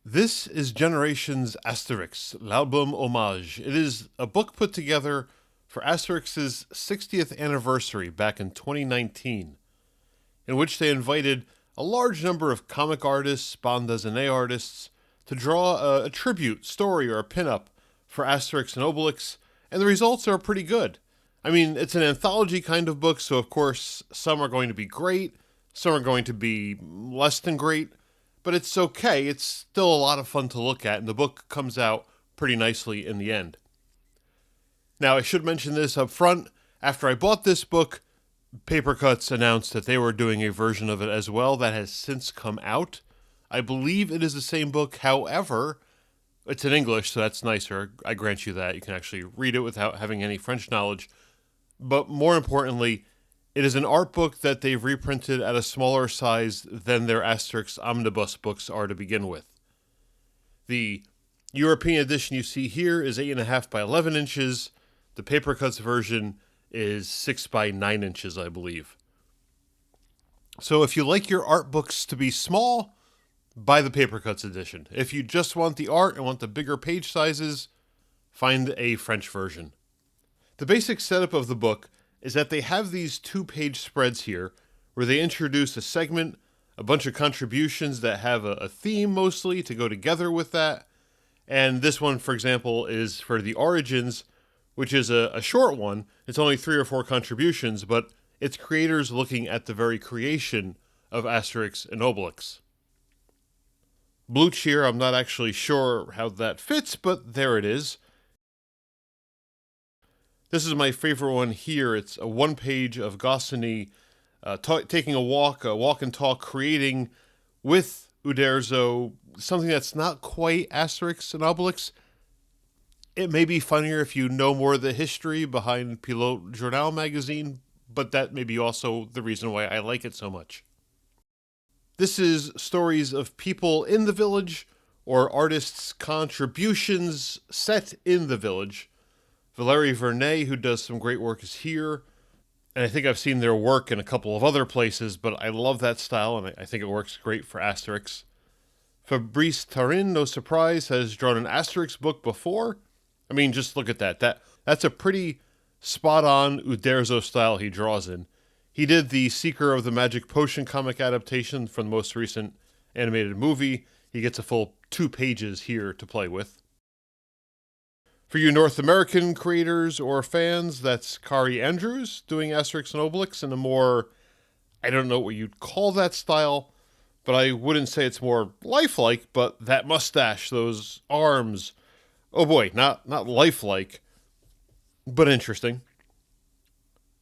This is Generation's Asterix, l'album hommage. It is a book put together for Asterix's 60th anniversary back in 2019, in which they invited a large number of comic artists, bande dessinée artists, to draw a tribute story or a pinup for Asterix and Obelix, and the results are pretty good. I mean, it's an anthology kind of book, so of course some are going to be great, some are going to be less than great, but it's okay. It's still a lot of fun to look at, and the book comes out pretty nicely in the end. Now, I should mention this up front. After I bought this book, Papercutz announced that they were doing a version of it as well that has since come out. I believe it is the same book, however, it's in English, so that's nicer. I grant you that. You can actually read it without having any French knowledge. But more importantly, it is an art book that they've reprinted at a smaller size than their Asterix omnibus books are to begin with. The European edition you see here is 8.5 by 11 inches. The Papercutz version is 6 by 9 inches, I believe. So if you like your art books to be small, buy the Papercutz edition. If you just want the art and want the bigger page sizes, find a French version. The basic setup of the book is that they have these 2-page spreads here where they introduce a segment, a bunch of contributions that have a theme mostly to go together with that. And this one, for example, is for the Origins, which is a short one. It's only 3 or 4 contributions, but it's creators looking at the very creation of Asterix and Obelix. Blue Cheer, I'm not actually sure how that fits, but there it is. This is my favorite one here. It's a 1-page of Goscinny taking a walk and talk, creating with Uderzo something that's not quite Asterix and Obelix. It may be funnier if you know more of the history behind Pilote Journal magazine, but that may be also the reason why I like it so much. This is stories of people in the village or artists' contributions set in the village. Valérie Vernet, who does some great work, is here. And I think I've seen their work in a couple of other places, but I love that style, and I think it works great for Asterix. Fabrice Tarin, no surprise, has drawn an Asterix book before. I mean, just look at that. That's a pretty spot-on Uderzo style he draws in. He did the Seeker of the Magic Potion comic adaptation from the most recent animated movie. He gets a full 2 pages here to play with. For you North American creators or fans, that's Kari Andrews doing Asterix and Obelix in a more, I don't know what you'd call that style, but I wouldn't say it's more lifelike, but that mustache, those arms, oh boy, not lifelike, but interesting.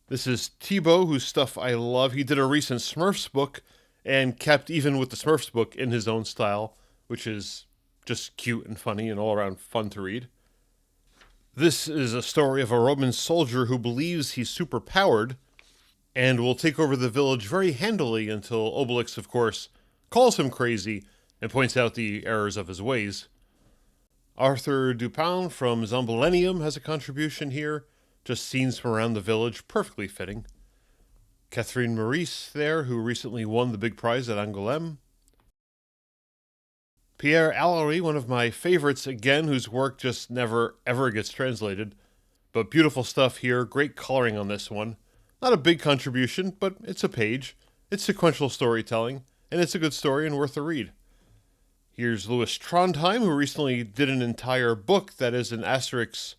This is Thibaut, whose stuff I love. He did a recent Smurfs book and kept even with the Smurfs book in his own style, which is just cute and funny and all around fun to read. This is a story of a Roman soldier who believes he's superpowered and will take over the village very handily until Obelix, of course, calls him crazy and points out the errors of his ways. Arthur Dupin from Zombilenium has a contribution here, just scenes from around the village, perfectly fitting. Catherine Maurice there, who recently won the big prize at Angoulême. Pierre Allery, one of my favorites again, whose work just never ever gets translated. But beautiful stuff here, great coloring on this one. Not a big contribution, but it's a page. It's sequential storytelling, and it's a good story and worth a read. Here's Louis Trondheim, who recently did an entire book that is an Asterix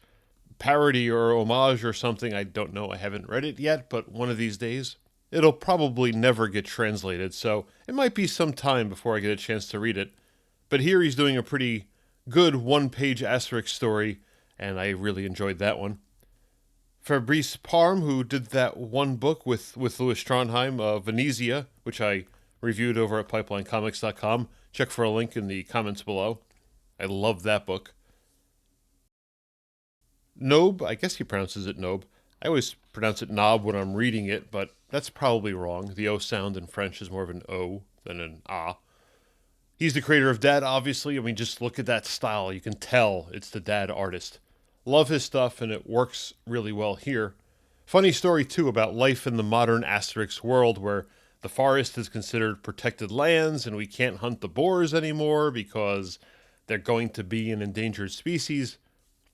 parody or homage or something. I don't know, I haven't read it yet, but one of these days. It'll probably never get translated, so it might be some time before I get a chance to read it. But here he's doing a pretty good 1-page Asterix story, and I really enjoyed that one. Fabrice Parme, who did that one book with Louis Trondheim, Venezia, which I reviewed over at pipelinecomics.com. Check for a link in the comments below. I love that book. Nob, I guess he pronounces it Nob. I always pronounce it Nob when I'm reading it, but that's probably wrong. The O sound in French is more of an O than an A. He's the creator of Dad, obviously. I mean, just look at that style. You can tell it's the Dad artist. Love his stuff, and it works really well here. Funny story, too, about life in the modern Asterix world, where the forest is considered protected lands and we can't hunt the boars anymore because they're going to be an endangered species.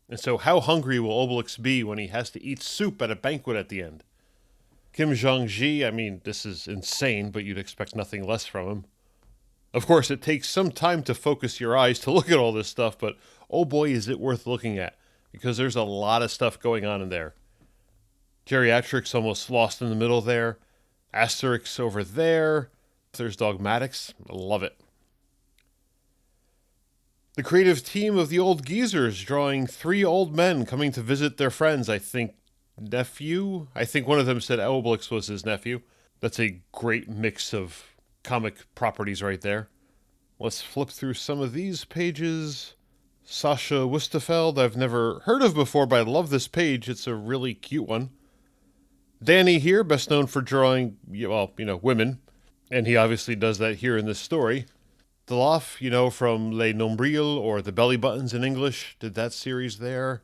And so how hungry will Obelix be when he has to eat soup at a banquet at the end? Kim Jong-ji, I mean, this is insane, but you'd expect nothing less from him. Of course, it takes some time to focus your eyes to look at all this stuff, but oh boy, is it worth looking at, because there's a lot of stuff going on in there. Geriatrics almost lost in the middle there. Asterix over there. There's Dogmatics. I love it. The creative team of the Old Geezers drawing 3 old men coming to visit their friends, I think nephew? I think one of them said Obelix was his nephew. That's a great mix of comic properties right there. Let's flip through some of these pages. Sasha Wustefeld, I've never heard of before, but I love this page. It's a really cute one. Danny here, best known for drawing, well, women. And he obviously does that here in this story. Delaf, from Les Nombrils or The Belly Buttons in English, did that series there.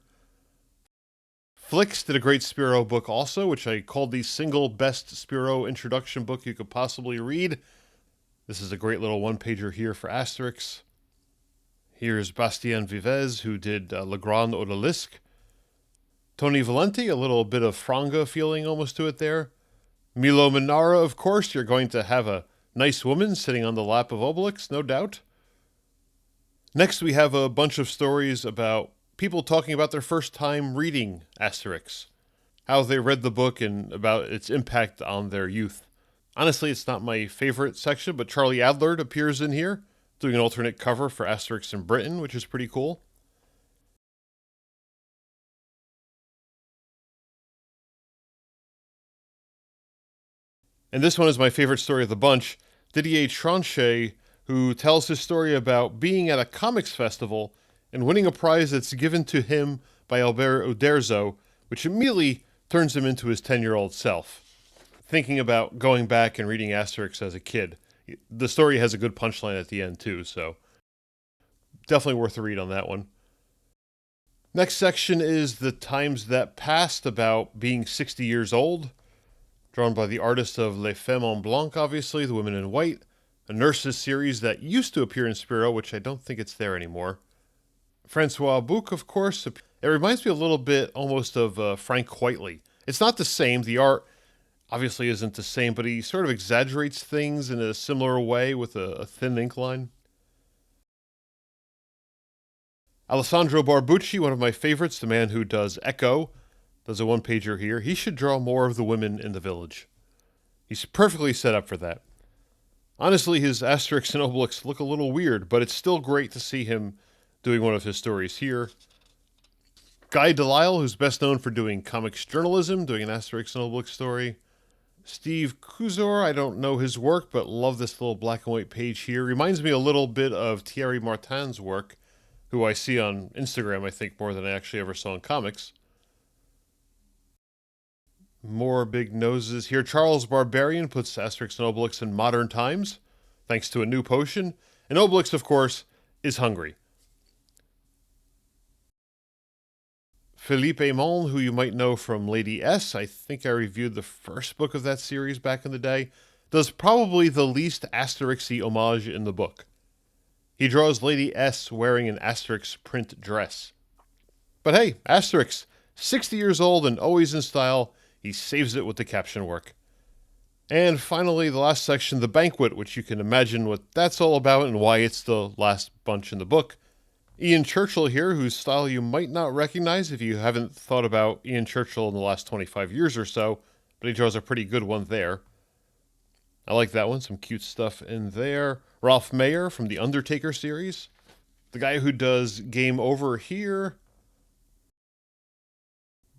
Flix did a great Spiro book also, which I called the single best Spiro introduction book you could possibly read. This is a great little one-pager here for Asterix. Here's Bastien Vives, who did Le Grand Odalisque. Tony Valenti, a little bit of Franga feeling almost to it there. Milo Manara, of course, you're going to have a nice woman sitting on the lap of Obelix, no doubt. Next, we have a bunch of stories about people talking about their first time reading Asterix, how they read the book and about its impact on their youth. Honestly, it's not my favorite section, but Charlie Adler appears in here, doing an alternate cover for Asterix in Britain, which is pretty cool. And this one is my favorite story of the bunch. Didier Tronchet, who tells his story about being at a comics festival and winning a prize that's given to him by Albert Uderzo, which immediately turns him into his 10-year-old self. Thinking about going back and reading Asterix as a kid. The story has a good punchline at the end too, so definitely worth a read on that one. Next section is The Times That Passed, about being 60 years old. Drawn by the artist of Les Femmes en Blanc, obviously, The Women in White. A nurses series that used to appear in Spiro, which I don't think it's there anymore. Francois Bouc, of course. It reminds me a little bit almost of Frank Whiteley. It's not the same. The art obviously isn't the same, but he sort of exaggerates things in a similar way with a thin ink line. Alessandro Barbucci, one of my favorites, the man who does Echo, does a one-pager here. He should draw more of the women in the village. He's perfectly set up for that. Honestly, his Asterix and Obelix look a little weird, but it's still great to see him doing one of his stories here. Guy Delisle, who's best known for doing comics journalism, doing an Asterix and Obelix story. Steve Kuzor, I don't know his work, but love this little black and white page here. Reminds me a little bit of Thierry Martin's work, who I see on Instagram, I think, more than I actually ever saw in comics. More big noses here. Charles Barbarian puts Asterix and Obelix in modern times, thanks to a new potion. And Obelix, of course, is hungry. Philippe Aymon, who you might know from Lady S, I think I reviewed the first book of that series back in the day, does probably the least Asterix-y homage in the book. He draws Lady S wearing an Asterix print dress. But hey, Asterix, 60 years old and always in style, he saves it with the caption work. And finally, the last section, The Banquet, which you can imagine what that's all about and why it's the last bunch in the book. Ian Churchill here, whose style you might not recognize if you haven't thought about Ian Churchill in the last 25 years or so, but he draws a pretty good one there. I like that one, some cute stuff in there. Ralph Mayer from the Undertaker series. The guy who does Game Over here.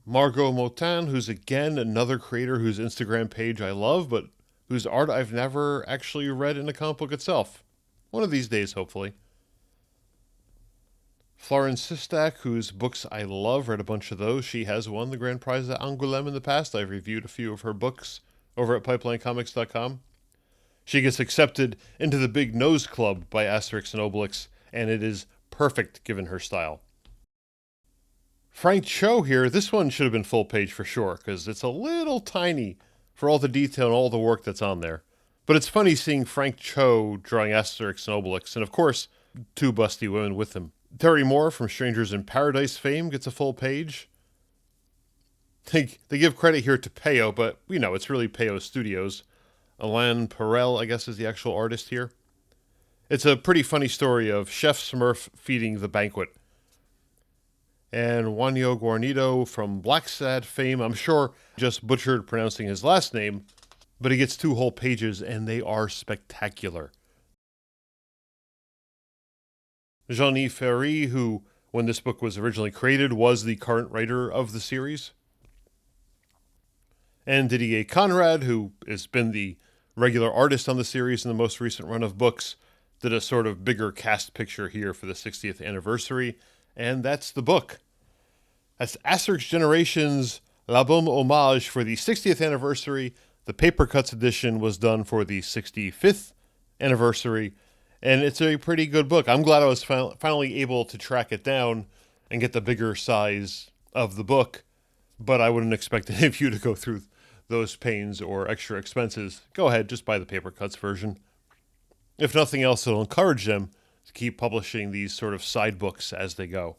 Margot Motin, who's again another creator whose Instagram page I love, but whose art I've never actually read in a comic book itself. One of these days, hopefully. Florence Sistak, whose books I love, read a bunch of those. She has won the grand prize at Angoulême in the past. I've reviewed a few of her books over at pipelinecomics.com. She gets accepted into the Big Nose Club by Asterix and Obelix, and it is perfect given her style. Frank Cho here, this one should have been full page for sure, because it's a little tiny for all the detail and all the work that's on there. But it's funny seeing Frank Cho drawing Asterix and Obelix, and of course, two busty women with him. Terry Moore from Strangers in Paradise fame gets a full page. They give credit here to Peyo, but we know it's really Peyo Studios. Alain Perel, I guess, is the actual artist here. It's a pretty funny story of Chef Smurf feeding the Banquet. And Juanjo Guarnido from Black Sad fame, I'm sure just butchered pronouncing his last name, but he gets two whole pages, and they are spectacular. Jean-Yves Ferry, who, when this book was originally created, was the current writer of the series. And Didier Conrad, who has been the regular artist on the series in the most recent run of books, did a sort of bigger cast picture here for the 60th anniversary, and that's the book. That's Asterix Generations L'Album Hommage for the 60th anniversary. The Papercutz edition was done for the 65th anniversary, and it's a pretty good book. I'm glad I was finally able to track it down and get the bigger size of the book, but I wouldn't expect any of you to go through those pains or extra expenses. Go ahead, just buy the Papercutz version. If nothing else, it'll encourage them to keep publishing these sort of side books as they go.